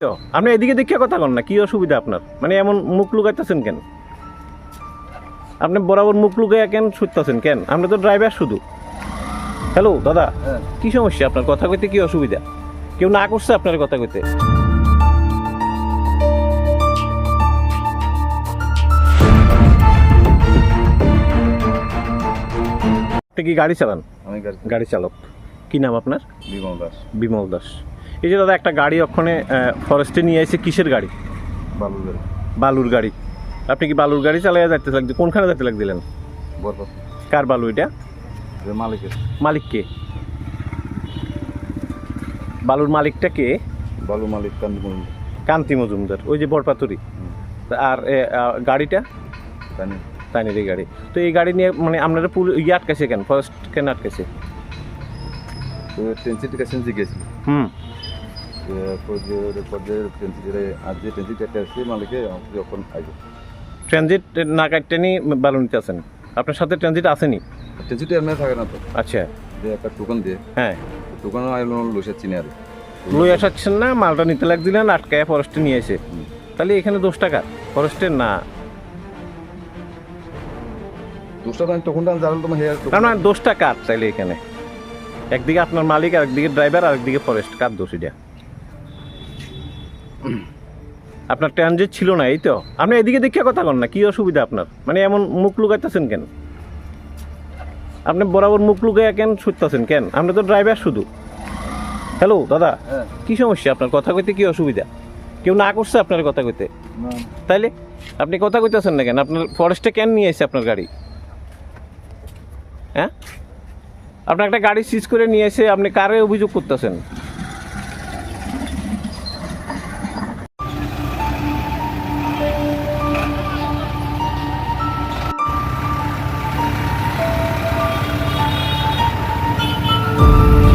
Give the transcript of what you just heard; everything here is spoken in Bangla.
তো আপনি এদিকে দেখে কথা কন না, কি অসুবিধা আপনার? মানে এমন মুখ লুকাইতেছেন কেন? আপনি বরাবর মুখ লুকাইয়া কেন ছুটতেছেন কেন? আমরা তো ড্রাইভার শুধু। হ্যালো দাদা, কি সমস্যা আপনার? কথা কইতে কি অসুবিধা? কেউ না করছে আপনার কথা কইতে? আপনি কি গাড়ি চালান? আমি গাড়ি চালক। কি নাম আপনার? বিমল দাস। বিমল দাস। এই যে দাদা একটা গাড়ি ওখানে ফরেস্টে নিয়ে আসছে, কিসের গাড়ি? বালুর গাড়ি। বালুর গাড়ি। আপনি কি বালুর গাড়ি চালাইয়া যাইতে লাগছে? কোনখানে যাইতে লাগছিলেন? বরপাত। কার বালু এটা? মালিকের। মালিক কে? বালুর মালিকটা কে? বালু মালিক কান্দি মজুমদার। কান্তি মজুমদার, ওই যে বরপাতুরি। আর গাড়িটা জানি। তাইনের এই গাড়ি। তো এই গাড়ি নিয়ে মানে আপনারা ইয়ে আটকাছে কেন? ফরেস্ট কেন আটকাছে? তো টেনসিটি কাছে গেছিল। আজ যে টেনসিটি একটা আসছে মালিকে যখন আসবে ট্রানজিট না কাটতে নি বালু নিতে আসেন? আপনার সাথে ট্রানজিট আসেনি? টেনসিটি এমনি থাকে না তো। আচ্ছা, যে একটা টোকন দিয়ে হ্যাঁ। টোকন আইলো লোসা চিনি আর লই আসাচ্ছেন না, মালটা নিতে লাগছিলেন, আটকায় ফরেস্টে নিয়ে এসে। তাহলে এখানে 10 টাকা ফরেস্টের না? দোষটা তো আমি টোকনটা জানাল তোমার হেয়ার না না, 10 টাকা তাইলে এখানে একদিকে আপনার মালিক, আর একদিকে ড্রাইভার, আর একদিকে ফরেস্ট। কার দোষ এটা? আপনার ট্রানজিট ছিল না, এই তো। আপনি এদিকে দেখে কথা কন না, কি অসুবিধা আপনার? মানে এমন মুখ লুকাইতেছেন কেন? আপনি বরাবর মুখ লুকাইয়া কেন ছুটতেছেন কেন? আমরা তো ড্রাইভার শুধু। হ্যালো দাদা, কি সমস্যা আপনার? কথা কইতে কি অসুবিধা? কেউ না করছে আপনার কথা কইতে? তাইলে আপনি কথা কইতেছেন না কেন? আপনার ফরেস্টে কেন নিয়ে এসে আপনার গাড়ি? হ্যাঁ, আপনার একটা গাড়ি সিজ করে নিয়ে এসে আপনি কারে অভিযোগ করতেছেন?